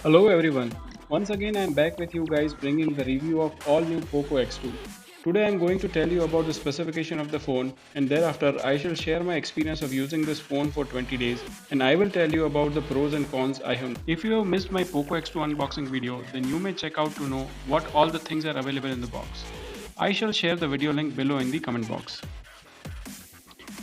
Hello everyone. Once again I am back with you guys bringing the review of all new Poco X2. Today I am going to tell you about the specification of the phone and thereafter I shall share my experience of using this phone for 20 days and I will tell you about the pros and cons I have. If you have missed my Poco X2 unboxing video, then you may check out to know what all the things are available in the box. I shall share the video link below in the comment box.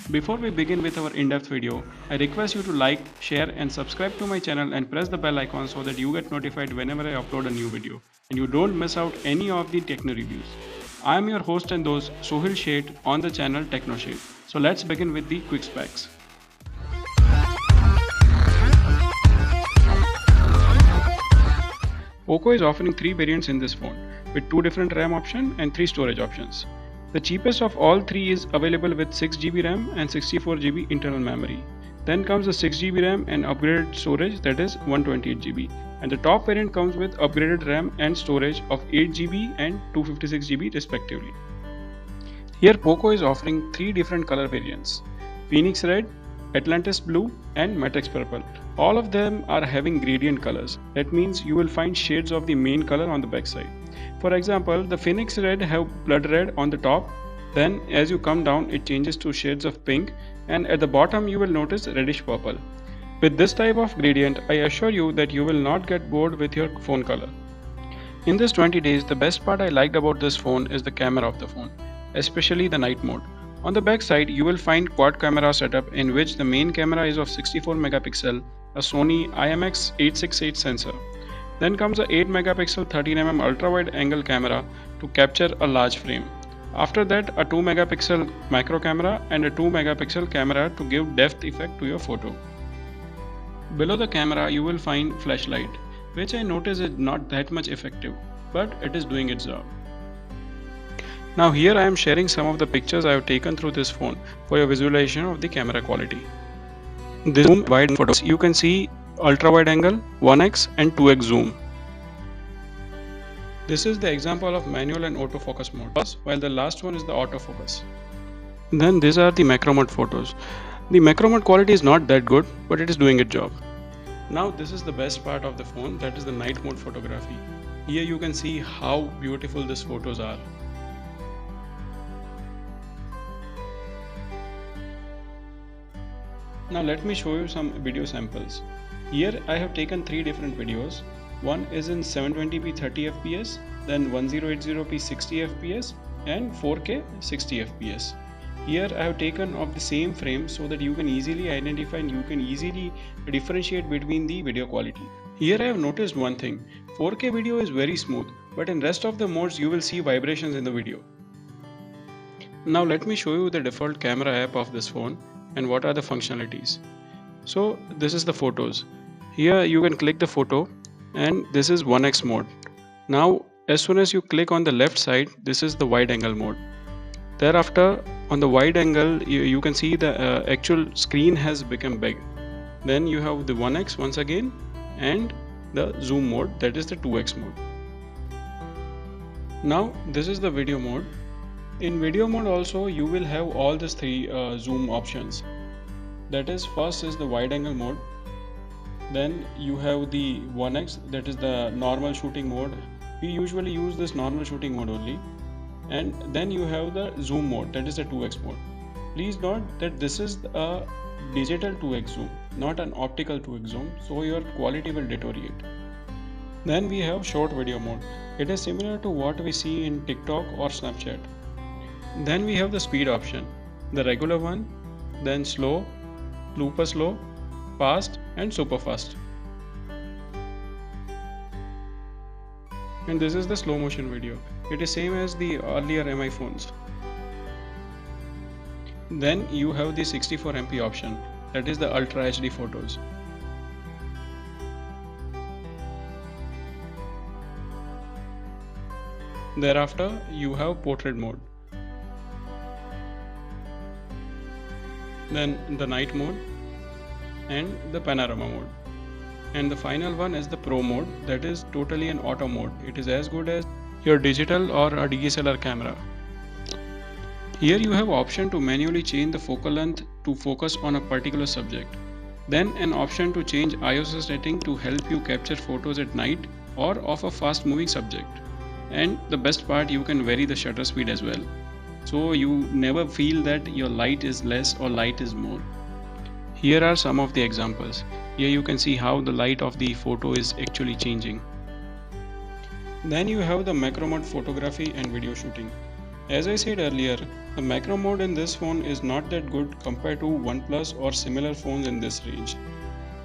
Before we begin with our in-depth video, I request you to like, share and subscribe to my channel and press the bell icon so that you get notified whenever I upload a new video and you don't miss out any of the techno reviews. I am your host and host Sohil Sheth on the channel Techno Sheth. So let's begin with the quick specs. Poco is offering 3 variants in this phone with 2 different RAM options and 3 storage options. The cheapest of all 3 is available with 6GB RAM and 64GB internal memory. Then comes the 6GB RAM and upgraded storage, that is 128GB. And the top variant comes with upgraded RAM and storage of 8GB and 256GB respectively. Here Poco is offering 3 different color variants: Phoenix Red, Atlantis Blue and Matrix Purple. All of them are having gradient colors. That means you will find shades of the main color on the back side. For example, the Phoenix Red have blood red on the top, then as you come down it changes to shades of pink, and at the bottom you will notice reddish purple. With this type of gradient, I assure you that you will not get bored with your phone color. In this 20 days, the best part I liked about this phone is the camera of the phone, especially the night mode. On the back side, you will find quad camera setup in which the main camera is of 64 megapixel, a Sony IMX868 sensor. Then comes a 8 megapixel 13mm ultra wide angle camera to capture a large frame. After that, a 2 megapixel macro camera and a 2 megapixel camera to give depth effect to your photo. Below the camera you will find flashlight, which I notice is not that much effective, but it is doing its job. Now here I am sharing some of the pictures I have taken through this phone for your visualization of the camera quality. This zoom wide photos you can see ultra wide angle, 1x and 2x zoom. This is the example of manual and autofocus mode, while the last one is the autofocus. Then these are the macro mode photos. The macro mode quality is not that good, but it is doing its job. Now this is the best part of the phone, that is the night mode photography. Here you can see how beautiful these photos are. Now let me show you some video samples. Here I have taken 3 different videos. One is in 720p 30fps, then 1080p 60fps and 4K 60fps. Here I have taken of the same frame so that you can easily identify and you can easily differentiate between the video quality. Here I have noticed one thing, 4K video is very smooth, but in rest of the modes you will see vibrations in the video. Now let me show you the default camera app of this phone and what are the functionalities. So this is the photos. Here you can click the photo and this is 1x mode. Now as soon as you click on the left side, this is the wide angle mode. Thereafter on the wide angle you can see the actual screen has become big. Then you have the 1x once again and the zoom mode, that is the 2x mode. Now this is the video mode. In video mode also you will have all these 3 zoom options. That is, first is the wide angle mode, then you have the 1x, that is the normal shooting mode. We usually use this normal shooting mode only. And then you have the zoom mode, that is the 2x mode. Please note that this is a digital 2x zoom, not an optical 2x zoom, so your quality will deteriorate. Then we have short video mode. It is similar to what we see in TikTok or Snapchat. Then we have the speed option, the regular one, then slow, super slow, fast and super fast. And this is the slow motion video. It is same as the earlier MI phones. Then you have the 64MP option, that is the Ultra HD photos. Thereafter you have portrait mode. Then the night mode and the panorama mode. And the final one is the Pro mode, that is totally an auto mode. It is as good as your digital or a DSLR camera. Here you have option to manually change the focal length to focus on a particular subject. Then an option to change ISO setting to help you capture photos at night or of a fast moving subject. And the best part, you can vary the shutter speed as well. So you never feel that your light is less or light is more. Here are some of the examples. Here you can see how the light of the photo is actually changing. Then you have the macro mode photography and video shooting. As I said earlier, the macro mode in this phone is not that good compared to OnePlus or similar phones in this range.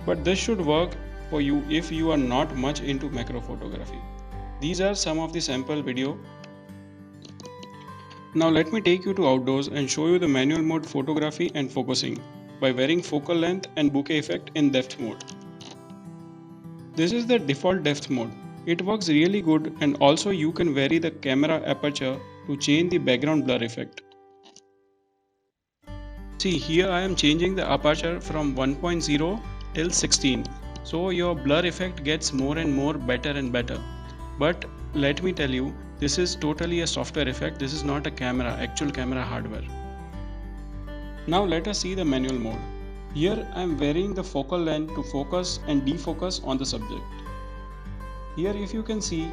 But this should work for you if you are not much into macro photography. These are some of the sample video. Now let me take you to outdoors and show you the manual mode photography and focusing by varying focal length and bokeh effect in depth mode. This is the default depth mode. It works really good, and also you can vary the camera aperture to change the background blur effect. See, here I am changing the aperture from 1.0 till 16. So your blur effect gets more and more better and better. But let me tell you, this is totally a software effect. This is not a actual camera hardware. Now let us see the manual mode. Here I am varying the focal length to focus and defocus on the subject. Here if you can see,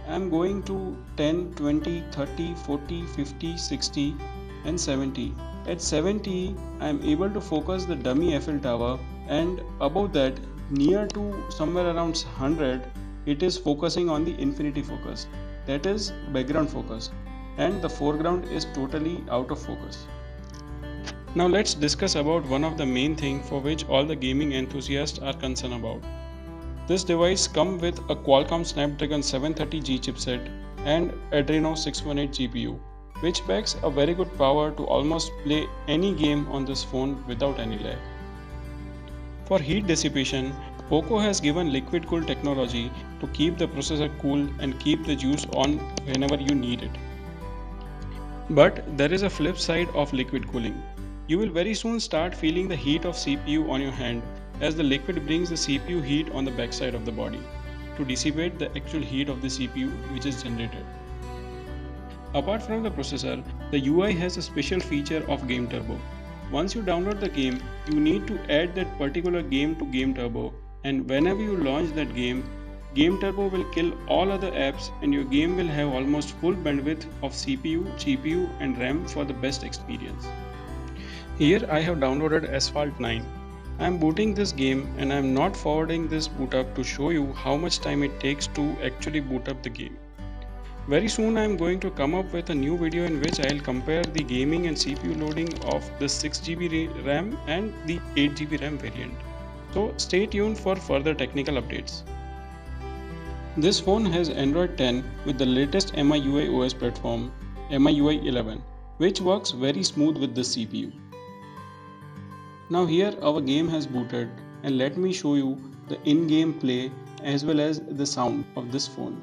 I am going to 10, 20, 30, 40, 50, 60 and 70. At 70, I am able to focus the dummy Eiffel Tower, and above that, near to somewhere around 100, it is focusing on the infinity focus. That is background focus, and the foreground is totally out of focus. Now let's discuss about one of the main things for which all the gaming enthusiasts are concerned about. This device comes with a Qualcomm Snapdragon 730G chipset and Adreno 618 GPU, which packs a very good power to almost play any game on this phone without any lag. For heat dissipation, Poco has given liquid cool technology to keep the processor cool and keep the juice on whenever you need it. But there is a flip side of liquid cooling. You will very soon start feeling the heat of CPU on your hand, as the liquid brings the CPU heat on the backside of the body to dissipate the actual heat of the CPU which is generated. Apart from the processor, the UI has a special feature of Game Turbo. Once you download the game, you need to add that particular game to Game Turbo, and whenever you launch that game, Game Turbo will kill all other apps and your game will have almost full bandwidth of CPU, GPU and RAM for the best experience. Here I have downloaded Asphalt 9. I am booting this game and I am not forwarding this boot up to show you how much time it takes to actually boot up the game. Very soon I am going to come up with a new video in which I will compare the gaming and CPU loading of the 6GB RAM and the 8GB RAM variant. So stay tuned for further technical updates. This phone has Android 10 with the latest MIUI OS platform, MIUI 11, which works very smooth with the CPU. Now here our game has booted, and let me show you the in-game play as well as the sound of this phone.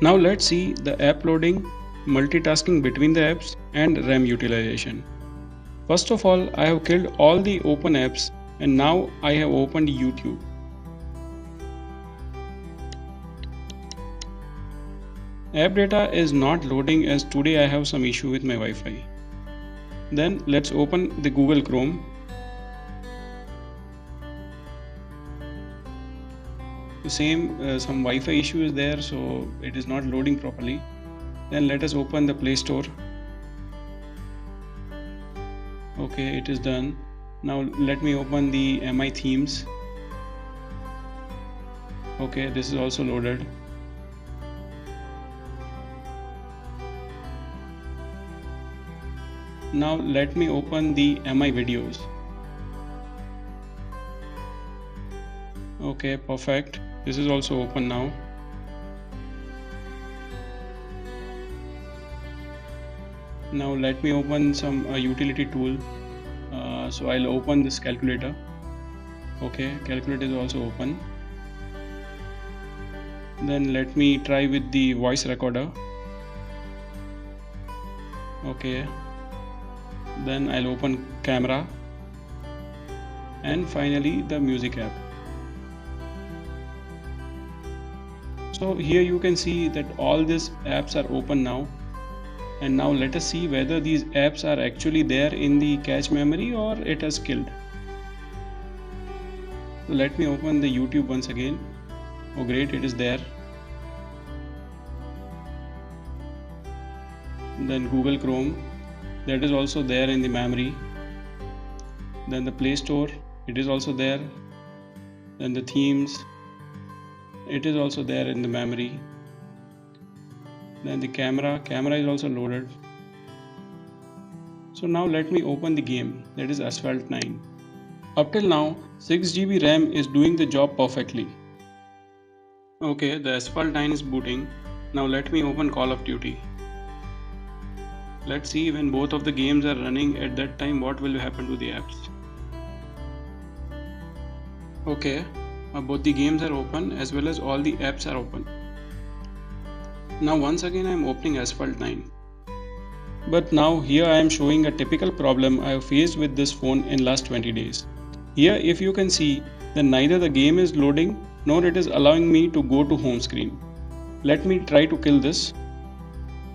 Now let's see the app loading, multitasking between the apps and RAM utilization. First of all, I have killed all the open apps and now I have opened YouTube. App data is not loading as today I have some issue with my Wi-Fi. Then let's open the Google Chrome. Some Wi-Fi issue is there, so it is not loading properly. Then let us open the Play Store. Okay, it is done. Now let me open the MI themes. Okay, this is also loaded. Now let me open the MI videos. Okay, perfect. This is also open now. Now let me open some utility tool. So I'll open this calculator. Okay, calculator is also open. Then let me try with the voice recorder. Okay, then I'll open camera, and finally the music app. So here you can see that all these apps are open now, and now let us see whether these apps are actually there in the cache memory or it has killed. So let me open the YouTube once again. Oh great, it is there. Then Google Chrome, that is also there in the memory. Then the Play Store, it is also there. Then the themes, it is also there in the memory. Then the camera is also loaded. So now let me open the game, that is Asphalt 9. Up till now 6 GB RAM is doing the job perfectly. Okay, the Asphalt 9 is booting. Now let me open Call of Duty. Let's see when both of the games are running at that time what will happen to the apps. Okay, both the games are open as well as all the apps are open. Now once again I am opening Asphalt 9. But now here I am showing a typical problem I have faced with this phone in last 20 days. Here if you can see, then neither the game is loading nor it is allowing me to go to home screen. Let me try to kill this.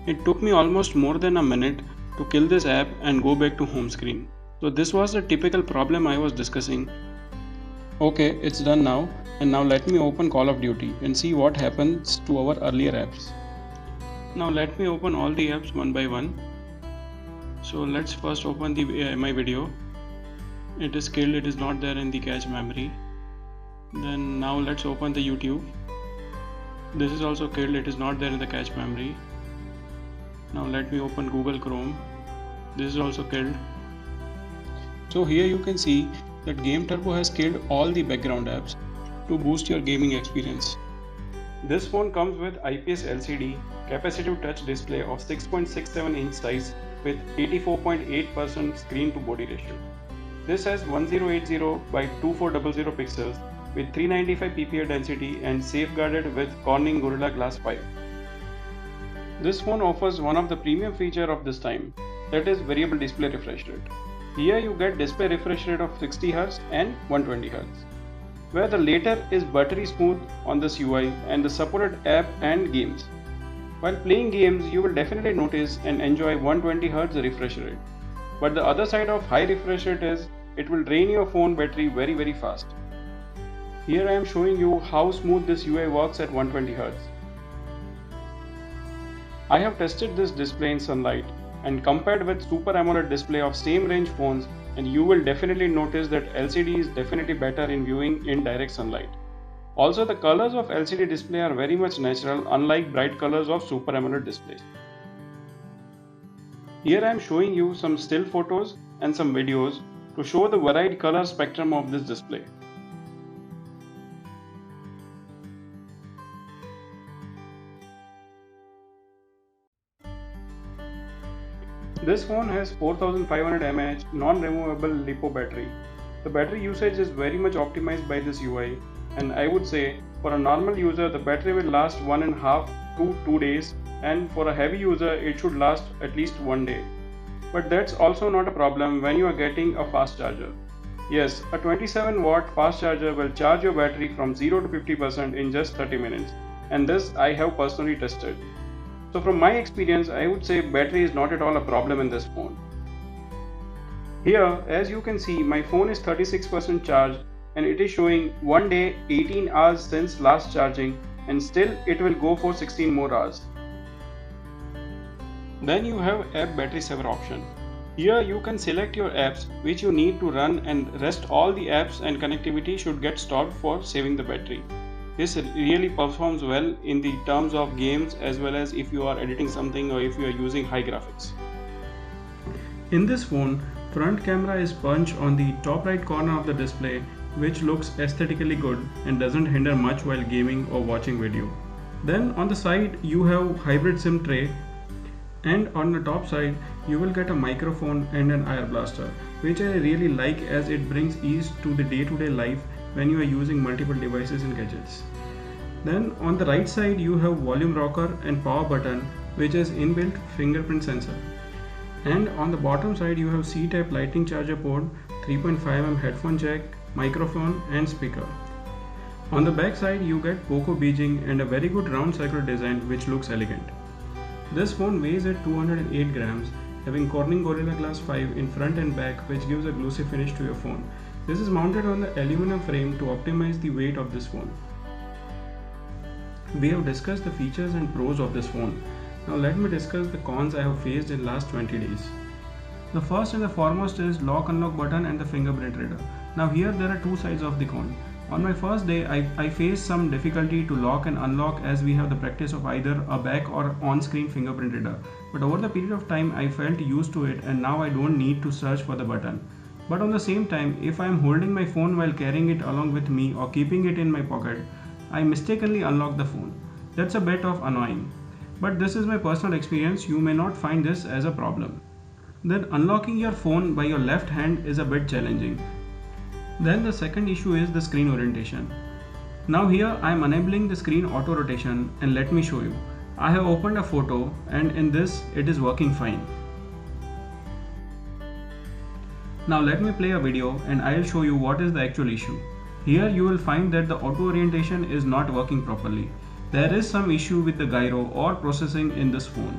It took me almost more than a minute to kill this app and go back to home screen. So this was the typical problem I was discussing. Okay, it's done now, and now let me open Call of Duty and see what happens to our earlier apps. Now let me open all the apps one by one. So let's first open the my video. It is killed, it is not there in the cache memory. Then now let's open the YouTube. This is also killed, it is not there in the cache memory. Now let me open Google Chrome. This is also killed. So here you can see that Game Turbo has killed all the background apps to boost your gaming experience. This phone comes with IPS LCD capacitive touch display of 6.67 inch size with 84.8% screen to body ratio. This has 1080 by 2400 pixels with 395 ppi density and safeguarded with Corning Gorilla Glass 5. This phone offers one of the premium features of this time, that is variable display refresh rate. Here you get display refresh rate of 60Hz and 120Hz, where the latter is buttery smooth on this UI and the supported app and games. While playing games, you will definitely notice and enjoy 120Hz refresh rate. But the other side of high refresh rate is it will drain your phone battery very fast. Here I am showing you how smooth this UI works at 120Hz. I have tested this display in sunlight and compared with Super AMOLED display of same range phones, and you will definitely notice that LCD is definitely better in viewing in direct sunlight. Also, the colors of LCD display are very much natural, unlike bright colors of Super AMOLED displays. Here I am showing you some still photos and some videos to show the varied color spectrum of this display. This phone has 4500 mAh non-removable LiPo battery. The battery usage is very much optimized by this UI, and I would say for a normal user the battery will last 1.5 to 2 days, and for a heavy user it should last at least 1 day. But that's also not a problem when you are getting a fast charger. Yes, a 27 watt fast charger will charge your battery from 0 to 50% in just 30 minutes, and this I have personally tested. So from my experience, I would say battery is not at all a problem in this phone. Here, as you can see, my phone is 36% charged and it is showing 1 day 18 hours since last charging, and still it will go for 16 more hours. Then you have app battery saver option. Here you can select your apps which you need to run, and rest all the apps and connectivity should get stopped for saving the battery. This really performs well in the terms of games as well as if you are editing something or if you are using high graphics. In this phone, front camera is punched on the top right corner of the display, which looks aesthetically good and doesn't hinder much while gaming or watching video. Then on the side you have hybrid SIM tray, and on the top side you will get a microphone and an air blaster, which I really like as it brings ease to the day-to-day life when you are using multiple devices and gadgets. Then on the right side you have volume rocker and power button, which is inbuilt fingerprint sensor. And on the bottom side you have C-type lightning charger port, 3.5mm headphone jack, microphone and speaker. On the back side you get Poco beijing and a very good round circular design which looks elegant. This phone weighs at 208 grams, having Corning Gorilla Glass 5 in front and back, which gives a glossy finish to your phone. This is mounted on the aluminum frame to optimize the weight of this phone. We have discussed the features and pros of this phone. Now let me discuss the cons I have faced in last 20 days. The first and the foremost is lock unlock button and the fingerprint reader. Now here there are two sides of the coin. On my first day, I faced some difficulty to lock and unlock as we have the practice of either a back or on-screen fingerprint reader. But over the period of time, I felt used to it and now I don't need to search for the button. But on the same time, if I am holding my phone while carrying it along with me or keeping it in my pocket, I mistakenly unlock the phone. That's a bit of annoying. But this is my personal experience, you may not find this as a problem. Then unlocking your phone by your left hand is a bit challenging. Then the second issue is the screen orientation. Now here I am enabling the screen auto rotation and let me show you. I have opened a photo and in this it is working fine. Now let me play a video and I will show you what is the actual issue. Here you will find that the auto orientation is not working properly. There is some issue with the gyro or processing in this phone.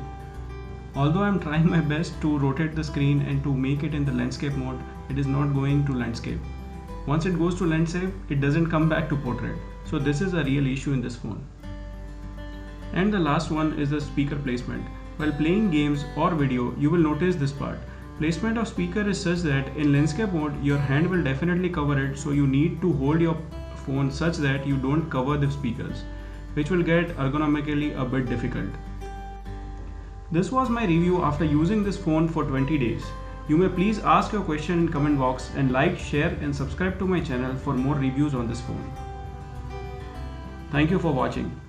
Although I am trying my best to rotate the screen and to make it in the landscape mode, it is not going to landscape. Once it goes to landscape, it doesn't come back to portrait. So this is a real issue in this phone. And the last one is the speaker placement. While playing games or video, you will notice this part. Placement of speaker is such that in landscape mode, your hand will definitely cover it, so you need to hold your phone such that you don't cover the speakers, which will get ergonomically a bit difficult. This was my review after using this phone for 20 days. You may please ask your question in comment box and like, share and subscribe to my channel for more reviews on this phone. Thank you for watching.